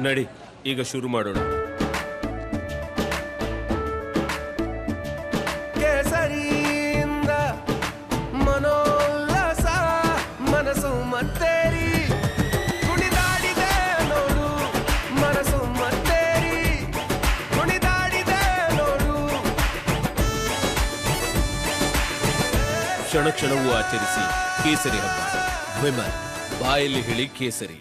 ನಡಿ, ಈಗ ಶುರು ಮಾಡೋಣ. ಕೇಸರಿಯಿಂದ ಮನೋಲ್ಲಾಸ ಮನಸ್ಸು ಮತ್ತೇರಿ ಕುಣಿದಾಡಿದೆ ನೋಡು, ಮನಸ್ಸು ಮತ್ತೇರಿ ಕುಣಿದಾಡಿದೆ ನೋಡು. ಕ್ಷಣ ಕ್ಷಣವೂ ಆಚರಿಸಿ ಕೇಸರಿ ಹಬ್ಬ. ವಿಮಲ್, ಬಾಯಲ್ಲಿ ಹೇಳಿ ಕೇಸರಿ.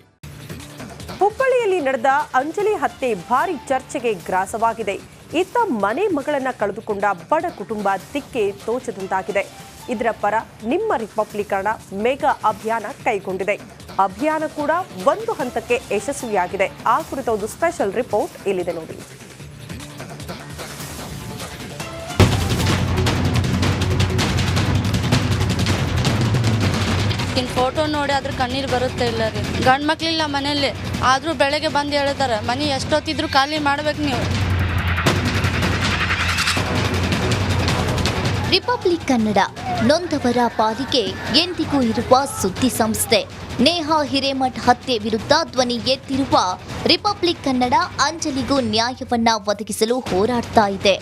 ಹುಬ್ಬಳ್ಳಿಯಲ್ಲಿ ನಡೆದ ಅಂಜಲಿ ಹತ್ಯೆ ಭಾರಿ ಚರ್ಚೆಗೆ ಗ್ರಾಸವಾಗಿದೆ. ಇತ್ತ ಮನೆ ಮಗಳನ್ನ ಕಳೆದುಕೊಂಡ ಬಡ ಕುಟುಂಬ ದಿಕ್ಕೆ ತೋಚದಂತಾಗಿದೆ. ಇದರ ಪರ ನಿಮ್ಮ ರಿಪಬ್ಲಿಕರಣ ಮೆಗಾ ಅಭಿಯಾನ ಕೈಗೊಂಡಿದೆ. ಅಭಿಯಾನ ಕೂಡ ಒಂದು ಹಂತಕ್ಕೆ ಯಶಸ್ವಿಯಾಗಿದೆ. ಆ ಕುರಿತ ಒಂದು ಸ್ಪೆಷಲ್ ರಿಪೋರ್ಟ್ ಇಲ್ಲಿದೆ ನೋಡಿ. ಫೋಟೋ ನೋಡಿ ಅದ್ರ ಕಣ್ಣೀರು ಬರುತ್ತೆ ಇಲ್ಲ ರೀ. ಗಂಡು ಮಕ್ಳಿಲ್ಲ ಮನೆಯಲ್ಲಿ, ಆದರೂ ಬೆಳಗ್ಗೆ ಬಂದು ಹೇಳ್ತಾರೆ ಮನೆ ಎಷ್ಟೊತ್ತಿದ್ರು ಖಾಲಿ ಮಾಡ್ಬೇಕು ನೀವು. ರಿಪಬ್ಲಿಕ್ ಕನ್ನಡ ನೊಂದವರ ಪಾಲಿಗೆ ಎಂದಿಗೂ ಇರುವ ಸುದ್ದಿ ಸಂಸ್ಥೆ. ನೇಹಾ ಹಿರೇಮಠ್ ಹತ್ಯೆ ವಿರುದ್ಧ ಧ್ವನಿ ಎತ್ತಿರುವ ರಿಪಬ್ಲಿಕ್ ಕನ್ನಡ ಅಂಜಲಿಗೂ ನ್ಯಾಯವನ್ನ ಒದಗಿಸಲು ಹೋರಾಡ್ತಾ ಇದೆ.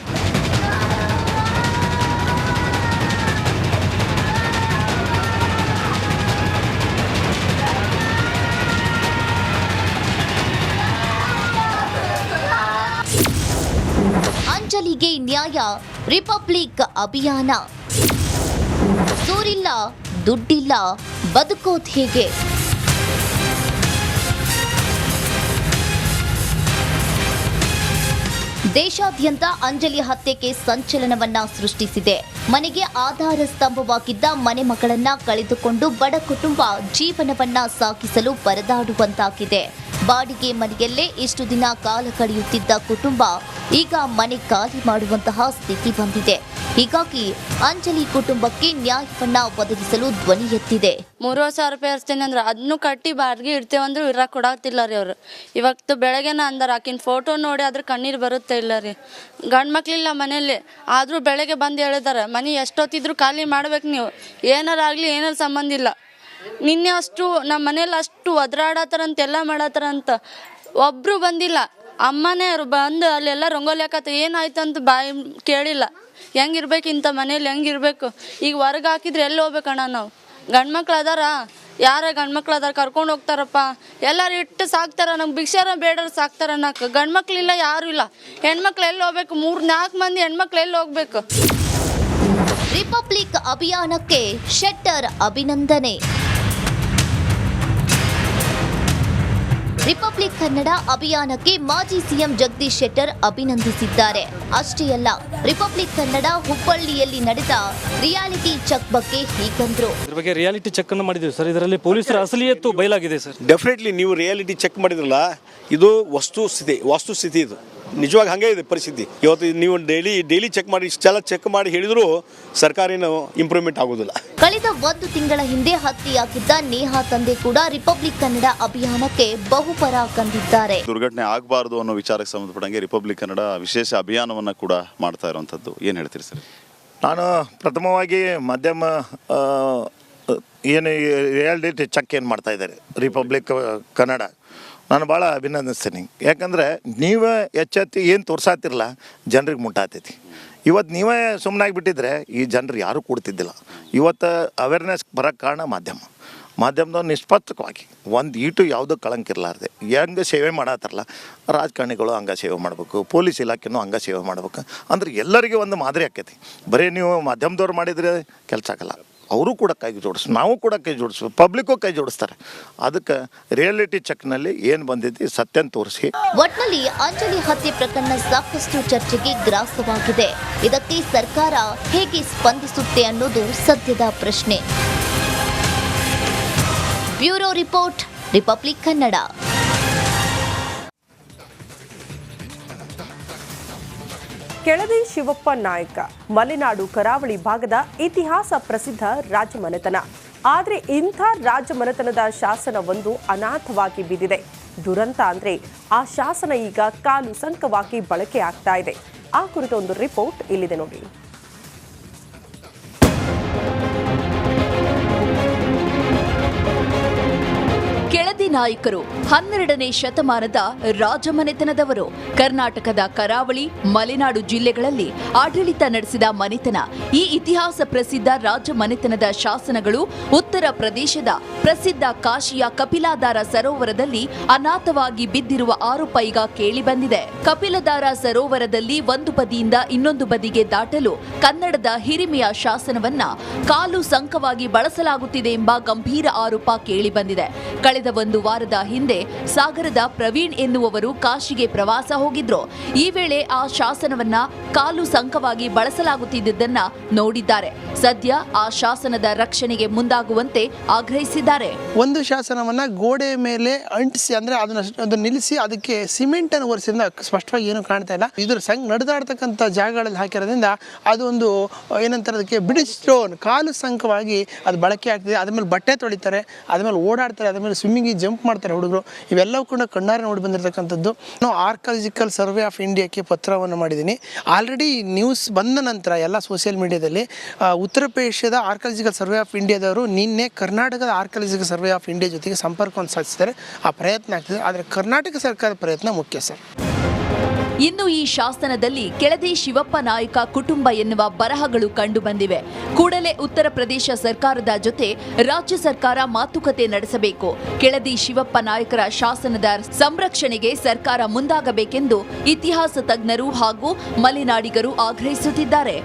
ಅಂಜಲಿಗೆ ನ್ಯಾಯ ರಿಪಬ್ಲಿಕ್ ಅಭಿಯಾನ. ಸೂರಿಲ್ಲ, ದುಡ್ಡಿಲ್ಲ, ಬದುಕೋದು ಹೇಗೆ? ದೇಶಾದ್ಯಂತ ಅಂಜಲಿ ಹತ್ಯೆಗೆ ಸಂಚಲನವನ್ನ ಸೃಷ್ಟಿಸಿದೆ. ಮನೆಗೆ ಆಧಾರ ಸ್ತಂಭವಾಗಿದ್ದ ಮನೆ ಮಗಳನ್ನ ಕಳೆದುಕೊಂಡು ಬಡ ಕುಟುಂಬ ಜೀವನವನ್ನ ಸಾಗಿಸಲು ಪರದಾಡುವಂತಾಗಿದೆ. ಬಾಡಿಗೆ ಮನೆಯಲ್ಲೇ ಇಷ್ಟು ದಿನ ಕಾಲ ಕಳೆಯುತ್ತಿದ್ದ ಕುಟುಂಬ ಈಗ ಮನೆ ಖಾಲಿ ಮಾಡುವಂತಹ ಸ್ಥಿತಿ ಬಂದಿದೆ. ಹೀಗಾಗಿ ಅಂಜಲಿ ಕುಟುಂಬಕ್ಕೆ ನ್ಯಾಯವನ್ನ ಒದಗಿಸಲು ಧ್ವನಿ ಎತ್ತಿದೆ. 3000 ರೂಪಾಯಿ ಹಚ್ತೇನೆ ಅಂದ್ರೆ ಅದನ್ನು ಕಟ್ಟಿ ಬಾಡಿಗೆ ಇಡ್ತೇವಂದ್ರೆ ಇರಕ್ಕೆ ಕೊಡಾಕ್ತಿಲ್ಲ ರೀ ಅವರು. ಇವತ್ತು ಬೆಳಗ್ಗೆನ ಅಂದಾರ ಆಕಿನ ಫೋಟೋ ನೋಡಿ ಅದ್ರ ಕಣ್ಣೀರು ಬರುತ್ತೆ ಇಲ್ಲ ರೀ. ಗಂಡು ಮಕ್ಳಿಲ್ಲ ಮನೆಯಲ್ಲಿ, ಆದರೂ ಬೆಳಗ್ಗೆ ಬಂದು ಹೇಳಿದಾರೆ ಮನೆ ಎಷ್ಟೊತ್ತಿದ್ರು ಖಾಲಿ ಮಾಡ್ಬೇಕು ನೀವು. ಏನಾರಾಗಲಿ ಏನಾರ ಸಂಬಂಧ ಇಲ್ಲ. ನಿನ್ನೆ ಅಷ್ಟು ನಮ್ಮ ಮನೇಲಿ ಅಷ್ಟು ಒದ್ರಾಡತ್ತಾರಂತ ಎಲ್ಲ ಮಾಡತ್ತಾರಂತ ಒಬ್ಬರು ಬಂದಿಲ್ಲ. ಅಮ್ಮನೇ ಬಂದು ಅಲ್ಲೆಲ್ಲ ರಂಗೋಲಿ ಹಾಕತ್ತ ಏನಾಯ್ತು ಅಂತ ಬಾಯಿ ಕೇಳಿಲ್ಲ. ಹೆಂಗಿರ್ಬೇಕು ಇಂಥ ಮನೇಲಿ, ಹೆಂಗಿರ್ಬೇಕು? ಈಗ ಹೊರಗೆ ಹಾಕಿದ್ರೆ ಎಲ್ಲಿ ಹೋಗ್ಬೇಕಣ್ಣ ನಾವು? ಗಂಡು ಮಕ್ಳು ಅದಾರ, ಯಾರ ಗಂಡು ಮಕ್ಳು ಅದಾರ ಕರ್ಕೊಂಡು ಹೋಗ್ತಾರಪ್ಪ. ಎಲ್ಲರೂ ಇಟ್ಟು ಸಾಕ್ತಾರ, ನಮ್ಗೆ ಭಿಕ್ಷಾರ ಬೇಡರು ಸಾಕ್ತಾರ ಅನ್ನಕ್ಕೆ. ಗಂಡು ಮಕ್ಳಿಲ್ಲ, ಯಾರೂ ಇಲ್ಲ. ಹೆಣ್ಮಕ್ಳು ಎಲ್ಲಿ ಹೋಗ್ಬೇಕು? 3-4 ಮಂದಿ ಹೆಣ್ಮಕ್ಳು ಎಲ್ಲಿ ಹೋಗ್ಬೇಕು? ರಿಪಬ್ಲಿಕ್ ಅಭಿಯಾನಕ್ಕೆ ಶೆಟ್ಟರ್ ಅಭಿನಂದನೆ. ರಿಪಬ್ಲಿಕ್ ಕನ್ನಡ ಅಭಿಯಾನಕ್ಕೆ ಮಾಜಿ ಸಿಎಂ ಜಗದೀಶ್ ಶೆಟ್ಟರ್ ಅಭಿನಂದಿಸಿದ್ದಾರೆ. ಅಷ್ಟೇ ಅಲ್ಲ, ರಿಪಬ್ಲಿಕ್ ಕನ್ನಡ ಹುಬ್ಬಳ್ಳಿಯಲ್ಲಿ ನಡೆದ ರಿಯಾಲಿಟಿ ಚೆಕ್ ಬಗ್ಗೆ ಹೀಗಂದ್ರು. ಇದ್ರ ಬಗ್ಗೆ ರಿಯಾಲಿಟಿ ಚೆಕ್ ಅನ್ನು ಮಾಡಿದ್ದೀವಿ ಸರ್. ಇದರಲ್ಲಿ ಪೊಲೀಸರ ಅಸಲಿಯತ್ತು ಬಯಲಾಗಿದೆ ಸರ್. ಡೆಫಿನೆಟ್ಲಿ ನೀವು ರಿಯಾಲಿಟಿ ಚೆಕ್ ಮಾಡಿದ್ರಲ್ಲ, ಇದು ವಸ್ತುಸ್ಥಿತಿ ಇದು ನಿಜವಾಗಿ ಹಾಗೆ ಇದೆ ಪರಿಸ್ಥಿತಿ. ಇವತ್ತು ನೀವು ಡೈಲಿ ಚೆಕ್ ಮಾಡಿ, ಇಷ್ಟೆಲ್ಲ ಚೆಕ್ ಮಾಡಿ ಹೇಳಿದ್ರು ಸರ್ಕಾರ ಏನು ಇಂಪ್ರೂವ್ಮೆಂಟ್ ಆಗೋದಿಲ್ಲ. ಕಳೆದ 1 ತಿಂಗಳ ಹಿಂದೆ ಹತ್ಯೆಯಾಗಿದ್ದ ನೇಹಾ ತಂದೆ ಕೂಡ ರಿಪಬ್ಲಿಕ್ ಕನ್ನಡ ಅಭಿಯಾನಕ್ಕೆ ಬಹುಪರ ಕಂಡಿದ್ದಾರೆ. ದುರ್ಘಟನೆ ಆಗಬಾರದು ಅನ್ನೋ ವಿಚಾರಕ್ಕೆ ಸಂಬಂಧಪಟ್ಟಂಗೆ ರಿಪಬ್ಲಿಕ್ ಕನ್ನಡ ವಿಶೇಷ ಅಭಿಯಾನವನ್ನು ಕೂಡ ಮಾಡ್ತಾ ಇರುವಂಥದ್ದು. ಏನು ಹೇಳ್ತೀರಿ ಸರ್? ನಾನು ಪ್ರಥಮವಾಗಿ ಮಾಧ್ಯಮ ಏನು ರಿಯಾಲಿಟಿ ಚೆಕ್ ಏನು ಮಾಡ್ತಾ ಇದ್ದಾರೆ ರಿಪಬ್ಲಿಕ್ ಕನ್ನಡ, ನಾನು ಭಾಳ ಅಭಿನಂದಿಸ್ತೀನಿ. ಯಾಕಂದರೆ ನೀವೇ ಎಚ್ಚೆತ್ತಿ ಏನು ತೋರ್ಸಾತಿರಲ್ಲ ಜನರಿಗೆ ಮುಟ್ಟಾತೈತಿ. ಇವತ್ತು ನೀವೇ ಸುಮ್ಮನಾಗಿಬಿಟ್ಟಿದ್ರೆ ಈ ಜನರು ಯಾರೂ ಕೊಡ್ತಿದ್ದಿಲ್ಲ. ಇವತ್ತು ಅವೇರ್ನೆಸ್ ಬರೋಕ್ಕೆ ಕಾರಣ ಮಾಧ್ಯಮದವ್ರು ನಿಷ್ಪಕ್ಷವಾಗಿ ಒಂದು ಈಟು ಯಾವುದೋ ಕಳಂಕ ಇರಲಾರ್ದೆ ಹೆಂಗೆ ಸೇವೆ ಮಾಡತ್ತಾರಲ್ಲ, ರಾಜಕಾರಣಿಗಳು ಹಂಗೆ ಸೇವೆ ಮಾಡಬೇಕು, ಪೊಲೀಸ್ ಇಲಾಖೆನೂ ಹಂಗೆ ಸೇವೆ ಮಾಡ್ಬೇಕು. ಅಂದ್ರೆ ಎಲ್ಲರಿಗೆ ಒಂದು ಮಾದರಿ ಆಕೈತಿ. ಬರೀ ನೀವು ಮಾಧ್ಯಮದವ್ರು ಮಾಡಿದರೆ ಕೆಲಸ ಆಗಲ್ಲ. ಅವರು ಕೂಡ ಕೈ ಜೋಡಿಸ್, ನಾವು ಕೂಡ ಕೈ ಜೋಡಿಸ್ಬೇಕು, ಪಬ್ಲಿಕ್ಕು ಕೈ ಜೋಡಿಸ್ತಾರೆ. ಅದಕ್ಕೆ ರಿಯಾಲಿಟಿ ಚೆಕ್ನಲ್ಲಿ ಏನು ಬಂದಿದ್ದು ಸತ್ಯನ ತೋರಿಸಿ. ಒಟ್ನಲ್ಲಿ ಅಂಜಲಿ ಹತ್ಯೆ ಪ್ರಕರಣ ಸಾಕಷ್ಟು ಚರ್ಚೆಗೆ ಗ್ರಾಸವಾಗಿದೆ. ಇದಕ್ಕೆ ಸರ್ಕಾರ ಹೇಗೆ ಸ್ಪಂದಿಸುತ್ತೆ ಅನ್ನೋದು ಸದ್ಯದ ಪ್ರಶ್ನೆ. Bureau report, republic Kannada. Keladi Shivappa ನಾಯಕ ಮಲೆನಾಡು ಕರಾವಳಿ ಭಾಗದ ಇತಿಹಾಸ ಪ್ರಸಿದ್ಧ ರಾಜಮನೆತನ. ಆದರೆ ಇಂಥ ರಾಜಮನೆತನದ ಶಾಸನವೊಂದು ಅನಾಥವಾಗಿ ಬಿದ್ದಿದೆ. ದುರಂತ ಅಂದ್ರೆ ಆ ಶಾಸನ ಈಗ ಕಾಲು ಸಂಕವಾಗಿ ಬಳಕೆ ಆಗ್ತಾ ಇದೆ. ಆ ಕುರಿತ ಒಂದು ರಿಪೋರ್ಟ್ ಇಲ್ಲಿದೆ ನೋಡಿ. ಕೆಳದಿ ನಾಯಕರು 12ನೇ ಶತಮಾನದ ರಾಜಮನೆತನದವರು. ಕರ್ನಾಟಕದ ಕರಾವಳಿ, ಮಲೆನಾಡು ಜಿಲ್ಲೆಗಳಲ್ಲಿ ಆಡಳಿತ ನಡೆಸಿದ ಮನೆತನ. ಈ ಇತಿಹಾಸ ಪ್ರಸಿದ್ಧ ರಾಜಮನೆತನದ ಶಾಸನಗಳು ಉತ್ತರ ಪ್ರದೇಶದ ಪ್ರಸಿದ್ಧ ಕಾಶಿಯ ಕಪಿಲಾಧಾರ ಸರೋವರದಲ್ಲಿ ಅನಾಥವಾಗಿ ಬಿದ್ದಿರುವ ಆರೋಪ ಈಗ ಕೇಳಿಬಂದಿದೆ. ಕಪಿಲಧಾರ ಸರೋವರದಲ್ಲಿ ಒಂದು ಬದಿಯಿಂದ ಇನ್ನೊಂದು ಬದಿಗೆ ದಾಟಲು ಕನ್ನಡದ ಹಿರಿಮೆಯ ಶಾಸನವನ್ನ ಕಾಲು ಸಂಕವಾಗಿ ಬಳಸಲಾಗುತ್ತಿದೆ ಎಂಬ ಗಂಭೀರ ಆರೋಪ ಕೇಳಿಬಂದಿದೆ. ಕಳೆದ ಒಂದು ವಾರದ ಹಿಂದೆ ಸಾಗರದ ಪ್ರವೀಣ್ ಎನ್ನುವವರು ಕಾಶಿಗೆ ಪ್ರವಾಸ ಹೋಗಿದ್ರು. ಈ ವೇಳೆ ಆ ಶಾಸನವನ್ನ ಕಾಲು ಸಂಕವಾಗಿ ಬಳಸಲಾಗುತ್ತಿದ್ದನ್ನ ನೋಡಿದ್ದಾರೆ. ಸದ್ಯ ಆ ಶಾಸನದ ರಕ್ಷಣೆಗೆ ಮುಂದಾಗುವಂತೆ ಆಗ್ರಹಿಸಿದ್ದಾರೆ. ಒಂದು ಶಾಸನವನ್ನ ಗೋಡೆ ಮೇಲೆ ಅಂಟಿಸಿ, ಅಂದ್ರೆ ಅದನ್ನ ನಿಲ್ಲಿಸಿ ಅದಕ್ಕೆ ಸಿಮೆಂಟ್ ಅನ್ನು ಒರೆಸಿದ್ರಿಂದ ಸ್ಪಷ್ಟವಾಗಿ ಏನು ಕಾಣ್ತಾ ಇಲ್ಲ. ಇದ್ರ ನಡೆದಾಡ್ತಕ್ಕಂಥ ಜಾಗಗಳಲ್ಲಿ ಹಾಕಿರೋದ್ರಿಂದ ಅದು ಒಂದು ಏನಂತಾರೆ, ಅದಕ್ಕೆ ಬ್ರಿಡ್ಜ್ ಸ್ಟೋನ್ ಕಾಲು ಸಂಕವಾಗಿ ಅದು ಬಳಕೆ ಆಗ್ತಿದೆ. ಅದ್ರ ಮೇಲೆ ಬಟ್ಟೆ ತೊಳಿತಾರೆ, ಅದ್ರ ಮೇಲೆ ಓಡಾಡ್ತಾರೆ, ಅದ್ರ ಮೇಲೆ ಸ್ವಿಮ್ಮಿಂಗ್ ಜಂಪ್ ಮಾಡ್ತಾರೆ ಹುಡುಗರು. ಇವೆಲ್ಲವೂ ಕೂಡ ಕಣ್ಣಾರೆ ನೋಡಿ ಬಂದಿರತಕ್ಕಂಥದ್ದು. ನಾನು ಆರ್ಕಾಲಜಿಕಲ್ ಸರ್ವೆ ಆಫ್ ಇಂಡಿಯಾಕ್ಕೆ ಪತ್ರವನ್ನು ಮಾಡಿದ್ದೀನಿ. ಆಲ್ರೆಡಿ ನ್ಯೂಸ್ ಬಂದ ನಂತರ ಎಲ್ಲ ಸೋಷಿಯಲ್ ಮೀಡಿಯಾದಲ್ಲಿ ಉತ್ತರ ಪ್ರದೇಶದ ಆರ್ಕಾಲಜಿಕಲ್ ಸರ್ವೆ ಆಫ್ ಇಂಡಿಯಾದವರು ನಿನ್ನೆ ಕರ್ನಾಟಕದ ಆರ್ಕಾಲಜಿಕಲ್ ಸರ್ವೆ ಆಫ್ ಇಂಡಿಯಾ ಜೊತೆಗೆ ಸಂಪರ್ಕವನ್ನು ಸಾಧಿಸಿದ್ದಾರೆ. ಆ ಪ್ರಯತ್ನ ಆಗ್ತಿದೆ, ಆದರೆ ಕರ್ನಾಟಕ ಸರ್ಕಾರದ ಪ್ರಯತ್ನ ಮುಖ್ಯ ಸರ್. ಇನ್ನು ಈ ಶಾಸನದಲ್ಲಿ ಕೆಳದಿ ಶಿವಪ್ಪ ನಾಯಕ ಕುಟುಂಬ ಎನ್ನುವ ಬರಹಗಳು ಕಂಡುಬಂದಿವೆ. ಕೂಡಲೇ ಉತ್ತರ ಪ್ರದೇಶ ಸರ್ಕಾರದ ಜೊತೆ ರಾಜ್ಯ ಸರ್ಕಾರ ಮಾತುಕತೆ ನಡೆಸಬೇಕು. ಕೆಳದಿ ಶಿವಪ್ಪ ನಾಯಕರ ಶಾಸನದ ಸಂರಕ್ಷಣೆಗೆ ಸರ್ಕಾರ ಮುಂದಾಗಬೇಕೆಂದು ಇತಿಹಾಸ ತಜ್ಞರು ಹಾಗೂ ಮಲೆನಾಡಿಗರು ಆಗ್ರಹಿಸುತ್ತಿದ್ದಾರೆ.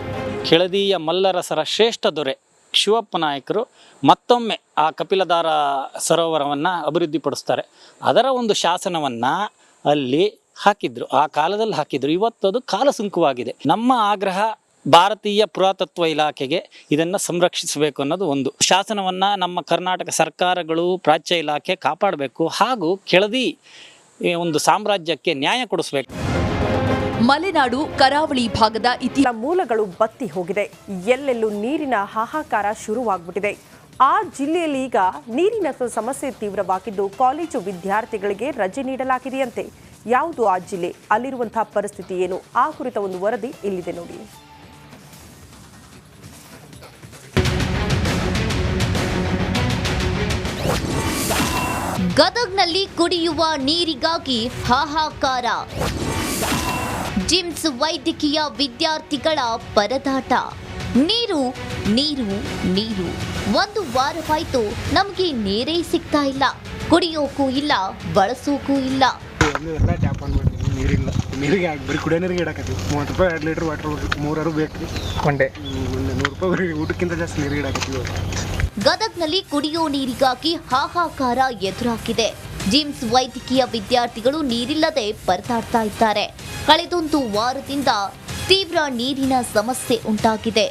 ಕೆಳದಿಯ ಮಲ್ಲರಸರ ಶ್ರೇಷ್ಠ ದೊರೆ ಶಿವಪ್ಪ ನಾಯಕರು ಮತ್ತೊಮ್ಮೆ ಆ ಕಪಿಲಧಾರ ಸರೋವರವನ್ನು ಅಭಿವೃದ್ಧಿಪಡಿಸ್ತಾರೆ. ಅದರ ಒಂದು ಶಾಸನವನ್ನು ಅಲ್ಲಿ ಹಾಕಿದ್ರು, ಆ ಕಾಲದಲ್ಲಿ ಹಾಕಿದ್ರು. ಇವತ್ತು ಅದು ಕಾಲಸುಂಕವಾಗಿದೆ. ನಮ್ಮ ಆಗ್ರಹ ಭಾರತೀಯ ಪುರಾತತ್ವ ಇಲಾಖೆಗೆ ಇದನ್ನು ಸಂರಕ್ಷಿಸಬೇಕು ಅನ್ನೋದು ಒಂದು. ಶಾಸನವನ್ನು ನಮ್ಮ ಕರ್ನಾಟಕ ಸರ್ಕಾರಗಳು, ಪ್ರಾಚ್ಯ ಇಲಾಖೆ ಕಾಪಾಡಬೇಕು ಹಾಗೂ ಕೆಳದಿ ಒಂದು ಸಾಮ್ರಾಜ್ಯಕ್ಕೆ ನ್ಯಾಯ ಕೊಡಿಸಬೇಕು. ಮಲೆನಾಡು ಕರಾವಳಿ ಭಾಗದ ಮೂಲಗಳು ಬತ್ತಿ ಹೋಗಿದೆ. ಎಲ್ಲೆಲ್ಲೂ ನೀರಿನ ಹಾಹಾಕಾರ ಶುರುವಾಗ್ಬಿಟ್ಟಿದೆ. ಆ ಜಿಲ್ಲೆಯಲ್ಲಿ ಈಗ ನೀರಿನ ಸಮಸ್ಯೆ ತೀವ್ರವಾಗಿದ್ದು ಕಾಲೇಜು ವಿದ್ಯಾರ್ಥಿಗಳಿಗೆ ರಜೆ ನೀಡಲಾಗಿದೆಯಂತೆ. ಯಾವುದು ಆ ಜಿಲ್ಲೆ, ಅಲ್ಲಿರುವಂತಹ ಪರಿಸ್ಥಿತಿ ಏನು, ಆ ಕುರಿತ ಒಂದು ವರದಿ ಇಲ್ಲಿದೆ ನೋಡಿ. ಗದಗ್ನಲ್ಲಿ ಕುಡಿಯುವ ನೀರಿಗಾಗಿ ಹಾಹಾಕಾರ. ಜಿಮ್ಸ್ ವೈದ್ಯಕೀಯ ವಿದ್ಯಾರ್ಥಿಗಳ ಪರದಾಟ. ನೀರು ನೀರು ನೀರು, ಒಂದು ವಾರವಾಯ್ತು ನಮಗೆ ನೀರೇ ಸಿಗ್ತಾ ಇಲ್ಲ. ಕುಡಿಯೋಕ್ಕೂ ಇಲ್ಲ, ಬಳಸೋಕ್ಕೂ ಇಲ್ಲ. ನೀರಿಲ್ಲ, ನೀರಿಗೆ ಬರೀ ಕುಡಿಯೋ ನೀರಿಗೆ ಇಡಕತ್ತೀವಿ. 30 ರೂಪಾಯಿ 2 ಲೀಟರ್ ವಾಟರ್ 3 ಬೇಕು ಒಂದೇ. 100 ರೂಪಾಯಿ ಊಟಕ್ಕಿಂತ ಜಾಸ್ತಿ ನೀರಿಗೆ ಇಡಕತ್ತೀವಿ. ಗದಗ್ನಲ್ಲಿ ಕುಡಿಯೋ ನೀರಿಗಾಗಿ ಹಾಹಾಕಾರ ಎದುರಾಗಿದೆ. ಜಿಮ್ಸ್ ವೈದ್ಯಕೀಯ ವಿದ್ಯಾರ್ಥಿಗಳು ನೀರಿಲ್ಲದೆ ಪರದಾಡ್ತಾ ಇದ್ದಾರೆ. ಕಳೆದೊಂದು ವಾರದಿಂದ ತೀವ್ರ ನೀರಿನ ಸಮಸ್ಯೆ ಉಂಟಾಗಿದೆ.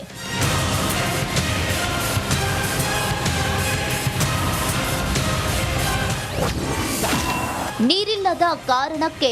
ನೀರಿಲ್ಲದ ಕಾರಣಕ್ಕೆ